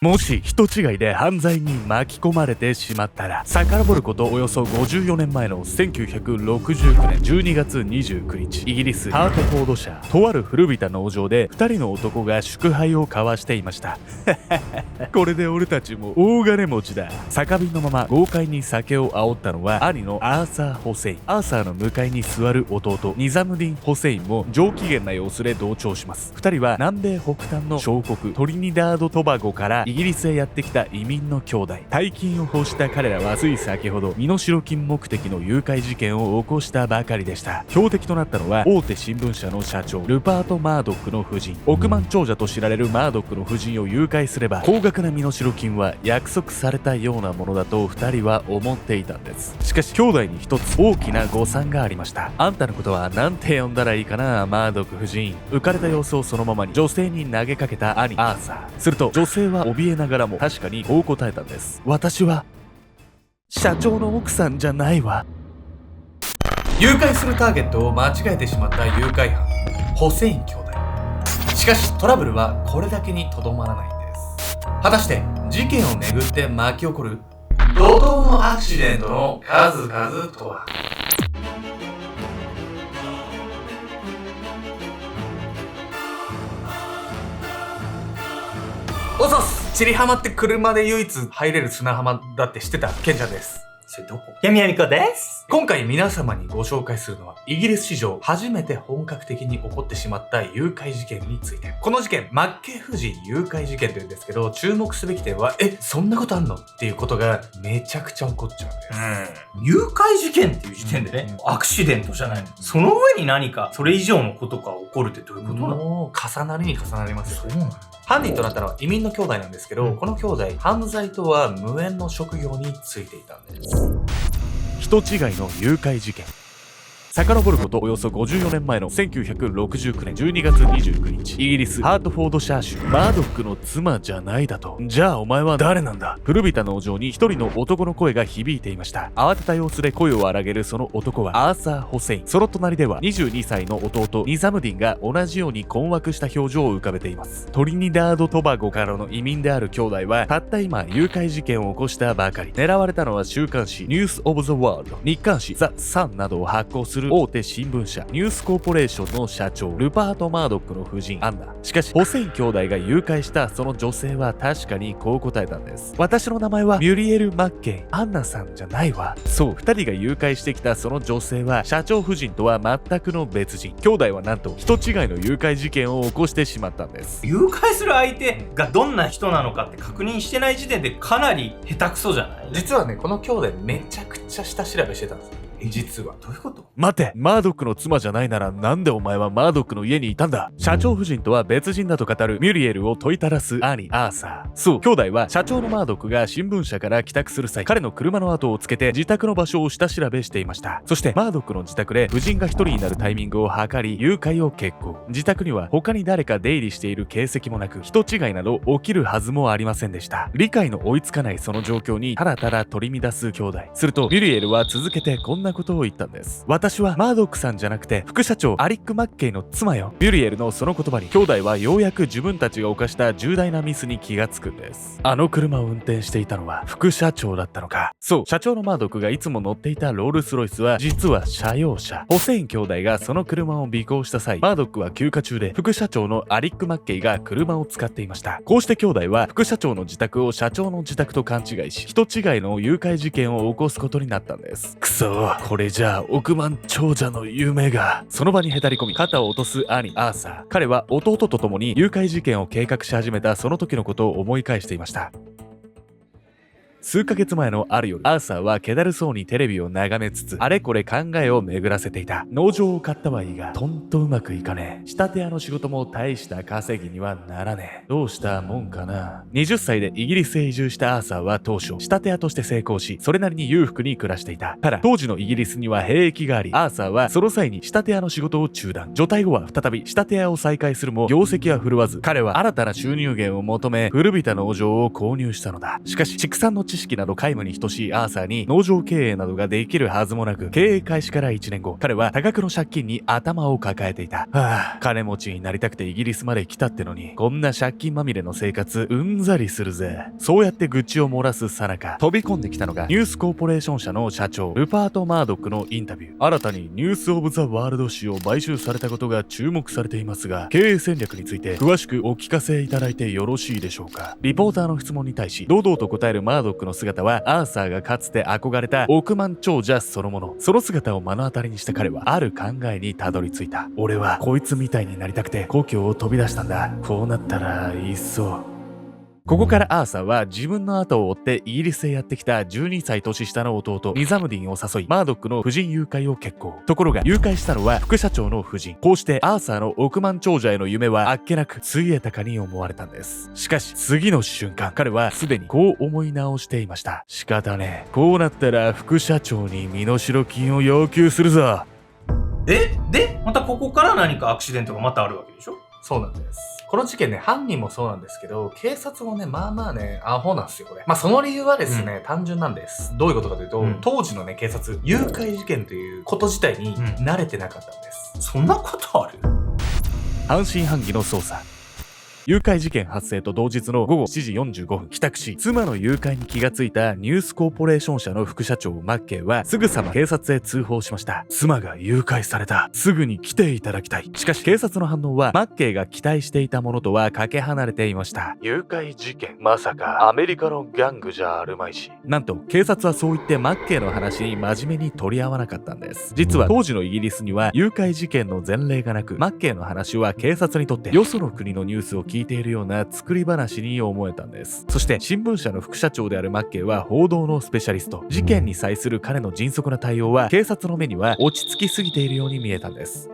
もし人違いで犯罪に巻き込まれてしまったら、遡ることおよそ54年前の1969年12月29日、イギリスハートフォード社とある古びた農場で2人の男が祝杯を交わしていました。これで俺たちも大金持ちだ。酒瓶のまま豪快に酒を煽ったのは兄のアーサー・ホセイン。アーサーの向かいに座る弟ニザムディン・ホセインも上機嫌な様子で同調します。2人は南米北端の小国トリニダード・トバゴからイギリスへやってきた移民の兄弟。大金を欲した彼らはつい先ほど身代金目的の誘拐事件を起こしたばかりでした。標的となったのは大手新聞社の社長ルパート・マードックの夫人。億万長者と知られるマードックの夫人を誘拐すれば高額な身代金は約束されたようなものだと2人は思っていたんです。しかし兄弟に一つ大きな誤算がありました。あんたのことはなんて呼んだらいいかな、マードック夫人。浮かれた様子をそのままに女性に投げかけた兄アーサー。すると女性は怯えながらも確かにこう答えたんです。私は社長の奥さんじゃないわ。誘拐するターゲットを間違えてしまった誘拐犯ホセイン兄弟。しかしトラブルはこれだけにとどまらないんです。果たして事件をめぐって巻き起こる怒涛のアクシデントの数々とは。おそす、チリ浜って車で唯一入れる砂浜だって知ってた？ケンちゃんです。それどこ？闇みこです。今回皆様にご紹介するのはイギリス史上初めて本格的に起こってしまった誘拐事件について。この事件、マッケー夫人誘拐事件というんですけど、注目すべき点はそんなことあんのっていうことがめちゃくちゃ起こっちゃうんです。誘拐事件っていう時点でね、アクシデントじゃないの。その上に何かそれ以上のことが起こるってどういうことなの？もう重なりに重なりますよね。そうなの？犯人となったのは移民の兄弟なんですけど、この兄弟犯罪とは無縁の職業に就いていたんです。人違いの誘拐事件。遡ることおよそ54年前の1969年12月29日、イギリスハートフォードシャー州。マードックの妻じゃないだと。じゃあお前は誰なんだ。古びた農場に一人の男の声が響いていました。慌てた様子で声を荒げるその男はアーサー・ホセイン。その隣では22歳の弟ニザムディンが同じように困惑した表情を浮かべています。トリニダード・トバゴからの移民である兄弟はたった今誘拐事件を起こしたばかり。狙われたのは週刊誌ニュース・オブ・ザ・ワールド、日刊誌ザ・サンなどを発行する大手新聞社ニュースコーポレーションの社長ルパート・マードックの夫人アンナ。しかしホセイン兄弟が誘拐したその女性は確かにこう答えたんです。私の名前はミュリエル・マッケイン。アンナさんじゃないわ。そう、2人が誘拐してきたその女性は社長夫人とは全くの別人。兄弟はなんと人違いの誘拐事件を起こしてしまったんです。誘拐する相手がどんな人なのかって確認してない時点でかなり下手くそじゃない？実はね、この兄弟めちゃくちゃ下調べしてたんですよ。実は。どういうこと？待て、マードックの妻じゃないならなんでお前はマードックの家にいたんだ。社長夫人とは別人だと語るミュリエルを問いただす兄アーサー。そう、兄弟は社長のマードックが新聞社から帰宅する際、彼の車の後をつけて自宅の場所を下調べしていました。そしてマードックの自宅で夫人が一人になるタイミングを測り誘拐を決行。自宅には他に誰か出入りしている形跡もなく、人違いなど起きるはずもありませんでした。理解の追いつかないその状況にただただ取り乱す兄弟。するとミュリエルは続けてこんなことを言ったんです。私はマードックさんじゃなくて副社長アリック・マッケイの妻よ。ミュリエルのその言葉に兄弟はようやく自分たちが犯した重大なミスに気がつくんです。あの車を運転していたのは副社長だったのか。そう、社長のマードックがいつも乗っていたロールスロイスは実は車用車。ホセイン兄弟がその車を尾行した際、マードックは休暇中で副社長のアリック・マッケイが車を使っていました。こうして兄弟は副社長の自宅を社長の自宅と勘違いし、人違いの誘拐事件を起こすことになったんです。くそ、これじゃあ億万長者の夢が。その場にへたり込み肩を落とす兄アーサー。彼は弟と共に誘拐事件を計画し始めたその時のことを思い返していました。数ヶ月前のある夜、アーサーは気だるそうにテレビを眺めつつ、あれこれ考えを巡らせていた。農場を買ったはいいが、とんとうまくいかねえ。仕立て屋の仕事も大した稼ぎにはならねえ。どうしたもんかな。20歳でイギリスへ移住したアーサーは当初、仕立て屋として成功し、それなりに裕福に暮らしていた。ただ、当時のイギリスには兵役があり、アーサーはその際に仕立て屋の仕事を中断。除隊後は再び仕立て屋を再開するも、業績は振るわず、彼は新たな収入源を求め、古びた農場を購入したのだ。しかし、畜産の知識など皆無に等しいアーサーに農場経営などができるはずもなく、経営開始から1年後、彼は多額の借金に頭を抱えていた。金持ちになりたくてイギリスまで来たってのに、こんな借金まみれの生活うんざりするぜ。そうやって愚痴を漏らすさなか、飛び込んできたのがニュースコーポレーション社の社長ルパート・マードックのインタビュー。新たにニュース・オブ・ザ・ワールド誌を買収されたことが注目されていますが、経営戦略について詳しくお聞かせいただいてよろしいでしょうか。リポーターの質問に対し堂々と答えるマードックの姿は、アーサーがかつて憧れた億万長者そのもの。その姿を目の当たりにした彼はある考えにたどり着いた。俺はこいつみたいになりたくて故郷を飛び出したんだ。こうなったらいっそ。ここからアーサーは自分の後を追ってイギリスへやってきた12歳年下の弟ニザムディンを誘い、マードックの夫人誘拐を決行。ところが誘拐したのは副社長の夫人。こうしてアーサーの億万長者への夢はあっけなくついえたかに思われたんです。しかし次の瞬間、彼はすでにこう思い直していました。仕方ねえ、こうなったら副社長に身代金を要求するぞ。で、またここから何かアクシデントがまたあるわけでしょ？そうなんです。この事件ね、犯人もそうなんですけど、警察もね、まあまあね、アホなんですよ、これ。まあその理由はですね、単純なんです。どういうことかというと、当時のね、警察、誘拐事件ということ自体に慣れてなかったんです。そんなことある？半信半疑の捜査。誘拐事件発生と同日の午後7時45分、帰宅し、妻の誘拐に気がついたニュースコーポレーション社の副社長マッケイはすぐさま警察へ通報しました。妻が誘拐された。すぐに来ていただきたい。しかし警察の反応はマッケイが期待していたものとはかけ離れていました。誘拐事件、まさかアメリカのギャングじゃあるまいし。なんと警察はそう言ってマッケイの話に真面目に取り合わなかったんです。実は当時のイギリスには誘拐事件の前例がなく、マッケイの話は警察にとってよその国のニュースを聞いているような作り話に思えたんです。そして新聞社の副社長であるマッケイは報道のスペシャリスト。事件に際する彼の迅速な対応は警察の目には落ち着きすぎているように見えたんです。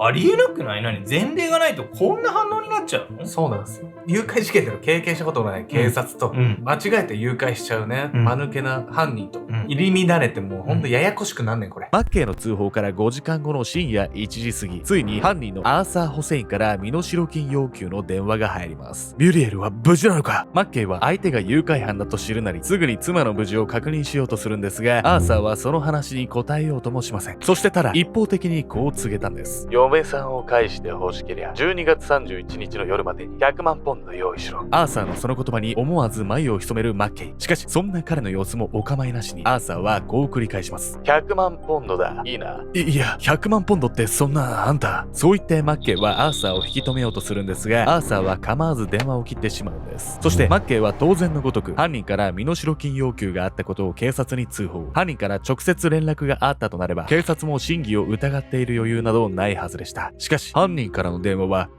ありえなくない？前例がないとこんな反応になっちゃうの？そうなんですよ。誘拐事件での経験したことのない警察と、間違えて誘拐しちゃうね、間抜けな犯人と、入り乱れてもうほんとややこしくなんねん、これ。マッケイの通報から5時間後の深夜1時過ぎ、ついに犯人のアーサー・ホセインから身代金要求の電話が入ります。ミュリエルは無事なのか？マッケイは相手が誘拐犯だと知るなり、すぐに妻の無事を確認しようとするんですが、アーサーはその話に答えようともしません。そしてただ一方的にこう告げたんです。嫁さんを返してほしけりゃ12月31日の夜までに100万ポンド用意しろ。アーサーのその言葉に思わず眉を潜めるマッケイ。しかしそんな彼の様子もお構いなしに、アーサーはこう繰り返します。100万ポンドだ。いいな。いや、100万ポンドってそんな、あんた。そう言ってマッケイはアーサーを引き止めようとするんですが、アーサーは構わず電話を切ってしまうんです。そしてマッケイは当然のごとく犯人から身代金要求があったことを警察に通報。犯人から直接連絡があったとなれば、警察も真偽を疑っている余裕などないはずでした。しかし犯人からの電話は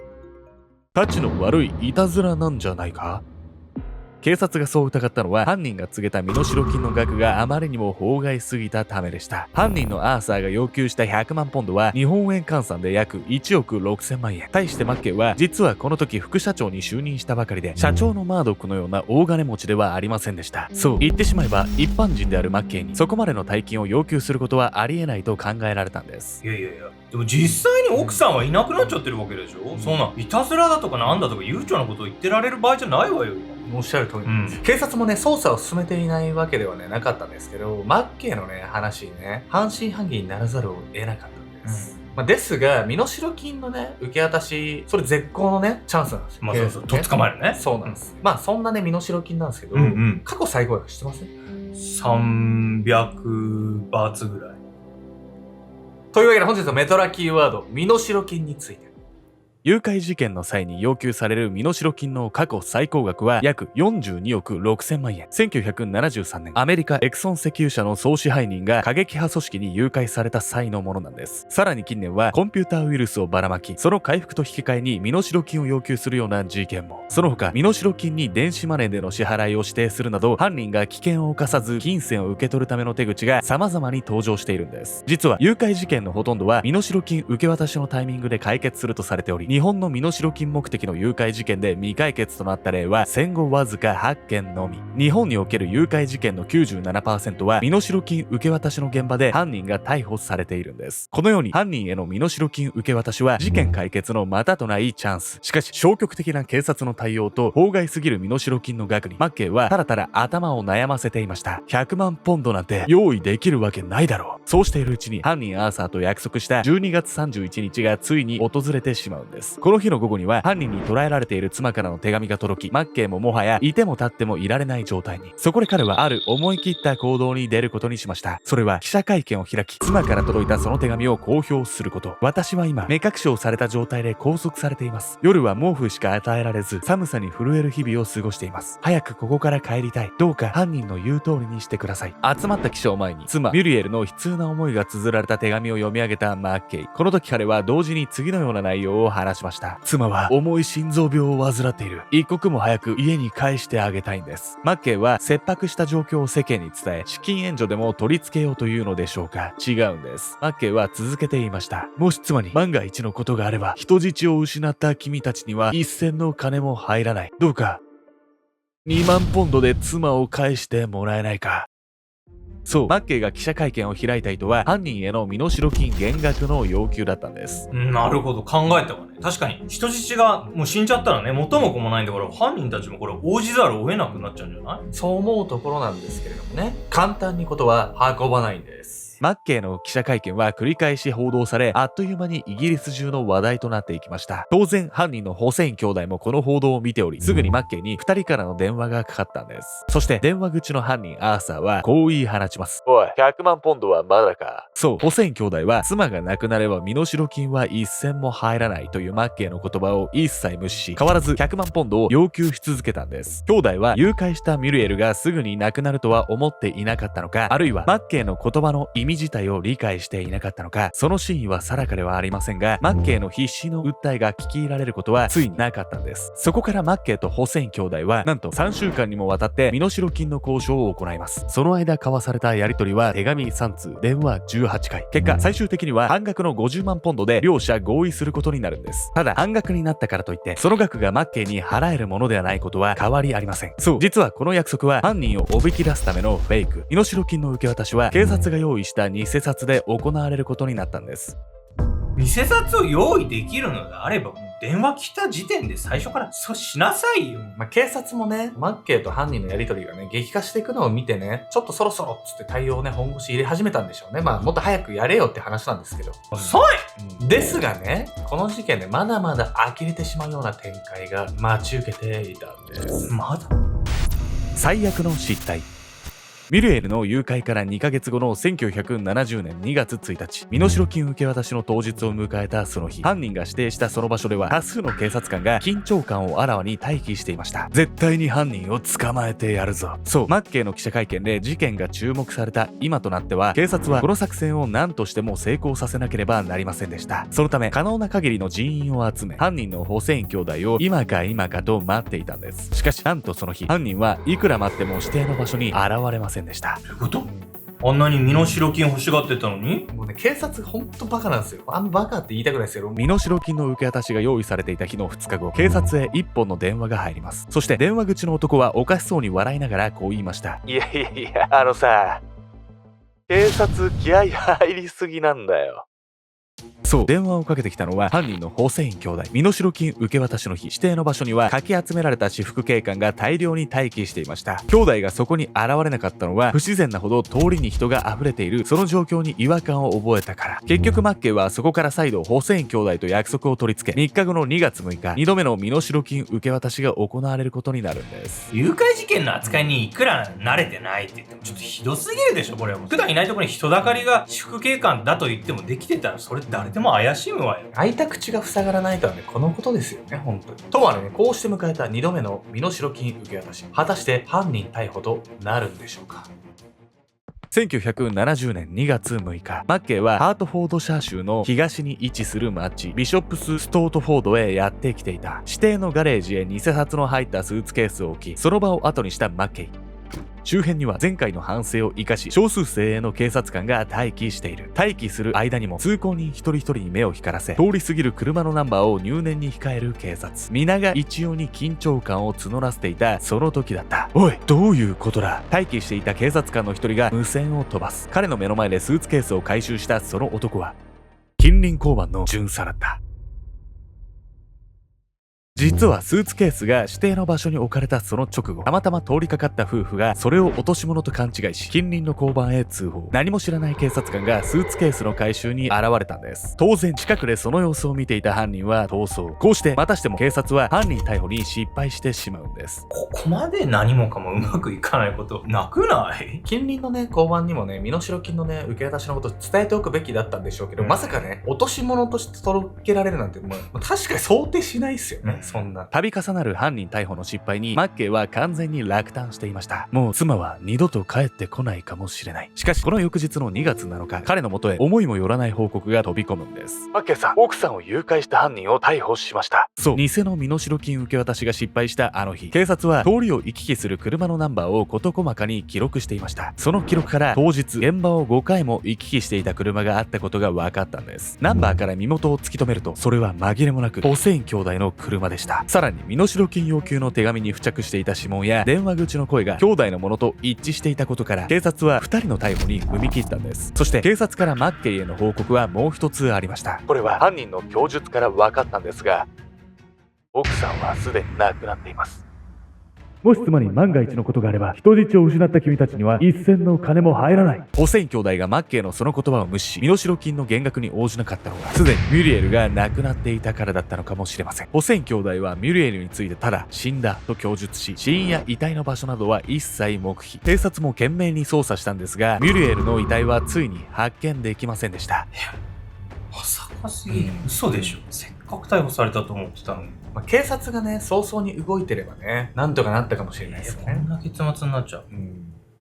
たちの悪いいたずらなんじゃないか？警察がそう疑ったのは、犯人が告げた身代金の額があまりにも法外すぎたためでした。犯人のアーサーが要求した100万ポンドは日本円換算で約1億6000万円。対してマッケイは実はこの時副社長に就任したばかりで、社長のマードックのような大金持ちではありませんでした。そう言ってしまえば、一般人であるマッケイにそこまでの大金を要求することはありえないと考えられたんです。いや、でも実際に奥さんはいなくなっちゃってるわけでしょ、そんないたずらだとかなんだとか悠長なことを言ってられる場合じゃないわよ。おっしゃる通りなんです。警察もね、捜査を進めていないわけではね、なかったんですけど、マッケイのね、話にね、半信半疑にならざるを得なかったんです。ですが、身代金のね、受け渡し、それ絶好のね、チャンスなんですよ。そう、とっ捕まえるね。そうなんです。そんなね、身代金なんですけど、過去最高額知ってます？ 300 バーツぐらい。というわけで本日のメトラキーワード、身代金について。誘拐事件の際に要求される身代金の過去最高額は約42億6000万円。1973年、アメリカエクソン石油社の総支配人が過激派組織に誘拐された際のものなんです。さらに近年はコンピューターウイルスをばらまき、その回復と引き換えに身代金を要求するような事件も。その他、身代金に電子マネーでの支払いを指定するなど、犯人が危険を冒さず金銭を受け取るための手口が様々に登場しているんです。実は誘拐事件のほとんどは身代金受け渡しのタイミングで解決するとされており、日本の身代金目的の誘拐事件で未解決となった例は戦後わずか8件のみ。日本における誘拐事件の 97% は身代金受け渡しの現場で犯人が逮捕されているんです。このように犯人への身代金受け渡しは事件解決のまたとないチャンス。しかし消極的な警察の対応と法外すぎる身代金の額にマッケイはただただ頭を悩ませていました。100万ポンドなんて用意できるわけないだろう。そうしているうちに犯人アーサーと約束した12月31日がついに訪れてしまうんです。この日の午後には犯人に捕らえられている妻からの手紙が届き、マッケイももはやいても立ってもいられない状態に。そこで彼はある思い切った行動に出ることにしました。それは記者会見を開き、妻から届いたその手紙を公表すること。私は今目隠しをされた状態で拘束されています。夜は毛布しか与えられず、寒さに震える日々を過ごしています。早くここから帰りたい。どうか犯人の言う通りにしてください。集まった記者を前に妻ミュリエルの悲痛な思いが綴られた手紙を読み上げたマッケイ。この時彼は同時に次のような内容を話しました。妻は重い心臓病を患っている。一刻も早く家に帰してあげたいんです。マッケイは切迫した状況を世間に伝え、資金援助でも取り付けようというのでしょうか。違うんです。マッケイは続けて言いました。もし妻に万が一のことがあれば、人質を失った君たちには一銭の金も入らない。どうか2万ポンドで妻を返してもらえないか。そう、マッケイが記者会見を開いた意図は犯人への身代金減額の要求だったんです。なるほど、考えたわね。確かに人質がもう死んじゃったらね、元も子もないんだから犯人たちもこれ応じざるを得なくなっちゃうんじゃない？そう思うところなんですけれどもね、簡単にことは運ばないんです。マッケイの記者会見は繰り返し報道され、あっという間にイギリス中の話題となっていきました。当然、犯人のホセイン兄弟もこの報道を見ており、すぐにマッケイに2人からの電話がかかったんです。そして電話口の犯人アーサーはこう言い放ちます。おい、100万ポンドはまだか。そう、ホセイン兄弟は妻が亡くなれば身代金は一銭も入らないというマッケイの言葉を一切無視し、変わらず100万ポンドを要求し続けたんです。兄弟は誘拐したミュリエルがすぐに亡くなるとは思っていなかったのか、あるいはマッケイの言葉の意味自体を理解していなかったのか、その真意は定かではありませんが、マッケイの必死の訴えが聞き入れられることはついになかったんです。そこからマッケイとホセイン兄弟はなんと3週間にもわたって身代金の交渉を行います。その間交わされたやり取りは手紙3通、電話18回。結果最終的には半額の50万ポンドで両者合意することになるんです。ただ半額になったからといってその額がマッケイに払えるものではないことは変わりありません。そう、実はこの約束は犯人をおびき出すためのフェイク。身代金の受け渡しは警察が用意した偽札で行われることになったんです。偽札を用意できるのであれば、電話来た時点で最初からそうしなさいよ。警察もね、マッケイと犯人のやり取りがね、激化していくのを見てね、ちょっとそろそろっつって対応をね、本腰入れ始めたんでしょうね。もっと早くやれよって話なんですけど。遅い！ですがね、この事件でまだまだ呆れてしまうような展開が待ち受けていたんです。まだ？最悪の失態。ミルエルの誘拐から2ヶ月後の1970年2月1日、身代金受け渡しの当日を迎えたその日、犯人が指定したその場所では多数の警察官が緊張感をあらわに待機していました。絶対に犯人を捕まえてやるぞ。そう、マッケイの記者会見で事件が注目された今となっては、警察はこの作戦を何としても成功させなければなりませんでした。そのため可能な限りの人員を集め、犯人のホセイン兄弟を今か今かと待っていたんです。しかしなんとその日、犯人はいくら待っても指定の場所に現れませんでした。どういうこと？あんなに身代金欲しがってたのに？もうね、警察ほんとバカなんですよ。バカって言いたくないですけど、身代金の受け渡しが用意されていた日の2日後、警察へ1本の電話が入ります。そして電話口の男はおかしそうに笑いながらこう言いました。いや、警察気合入りすぎなんだよ。そう、電話をかけてきたのは犯人のホセイン兄弟。身代金受け渡しの日、指定の場所にはかき集められた私服警官が大量に待機していました。兄弟がそこに現れなかったのは不自然なほど通りに人が溢れているその状況に違和感を覚えたから。結局マッケイはそこから再度ホセイン兄弟と約束を取り付け、3日後の2月6日、2度目の身代金受け渡しが行われることになるんです。誘拐事件の扱いにいくら慣れてないって言ってもちょっとひどすぎるでしょ。これは普段いないところに人だかりが私服警官だと言ってもできてたら、それ誰でも怪しむわよ。開いた口が塞がらないとはね、このことですよね、本当に。とはね、こうして迎えた2度目の身代金受け渡し。果たして犯人逮捕となるんでしょうか。1970年2月6日、マッケイはハートフォードシャー州の東に位置する町、ビショップス・ストートフォードへやってきていた。指定のガレージへ偽札の入ったスーツケースを置き、その場を後にしたマッケイ。周辺には前回の反省を生かし少数精鋭の警察官が待機している。待機する間にも通行人一人一人に目を光らせ、通り過ぎる車のナンバーを入念に控える警察。皆が一様に緊張感を募らせていたその時だった。おい、どういうことだ。待機していた警察官の一人が無線を飛ばす。彼の目の前でスーツケースを回収したその男は近隣交番の巡査だった。実はスーツケースが指定の場所に置かれたその直後、たまたま通りかかった夫婦がそれを落とし物と勘違いし、近隣の交番へ通報。何も知らない警察官がスーツケースの回収に現れたんです。当然近くでその様子を見ていた犯人は逃走。こうしてまたしても警察は犯人逮捕に失敗してしまうんです。ここまで何もかもうまくいかないことなくない？近隣のね、交番にもね、身代金のね、受け渡しのことを伝えておくべきだったんでしょうけど、まさかね、落とし物として届けられるなんて、もう確かに想定しないっすよね、そんな。度重なる犯人逮捕の失敗にマッケイは完全に落胆していました。もう妻は二度と帰ってこないかもしれない。しかしこの翌日の2月7日、彼の元へ思いもよらない報告が飛び込むんです。マッケイさん、奥さんを誘拐した犯人を逮捕しました。そう、偽の身代金受け渡しが失敗したあの日、警察は通りを行き来する車のナンバーを事細かに記録していました。その記録から当日現場を5回も行き来していた車があったことが分かったんです。ナンバーから身元を突き止めると、それは紛れもなくホセイン兄弟の車でした。さらに身代金要求の手紙に付着していた指紋や電話口の声が兄弟のものと一致していたことから、警察は2人の逮捕に踏み切ったんです。そして警察からマッケイへの報告はもう一つありました。これは犯人の供述から分かったんですが、奥さんはすでに亡くなっています。もし妻に万が一のことがあれば、人質を失った君たちには一銭の金も入らない。ホセイン兄弟がマッケイのその言葉を無視し、身代金の減額に応じなかったのは、すでにミュリエルが亡くなっていたからだったのかもしれません。ホセイン兄弟はミュリエルについてただ死んだと供述し、死因や遺体の場所などは一切黙秘。警察も懸命に捜査したんですが、ミュリエルの遺体はついに発見できませんでした。まさかすぎる。嘘でしょ。せっかく逮捕されたと思ってたのに。警察がね、早々に動いてればね、なんとかなったかもしれないですよね。こんな結末になっちゃう。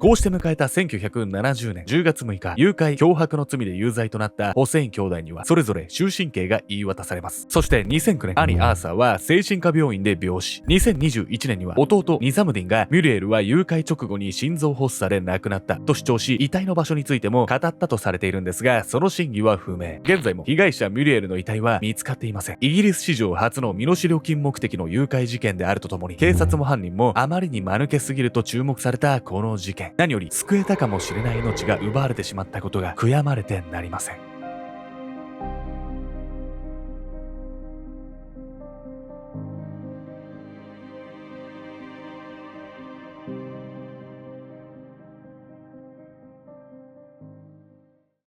こうして迎えた1970年10月6日、誘拐・脅迫の罪で有罪となったホセイン兄弟には、それぞれ終身刑が言い渡されます。そして2009年、兄アーサーは精神科病院で病死。2021年には、弟ニザムディンが、ミュリエルは誘拐直後に心臓発作で亡くなったと主張し、遺体の場所についても語ったとされているんですが、その真偽は不明。現在も被害者ミュリエルの遺体は見つかっていません。イギリス史上初の身代金目的の誘拐事件であるとともに、警察も犯人もあまりに間抜けすぎると注目されたこの事件。何より救えたかもしれない命が奪われてしまったことが悔やまれてなりません。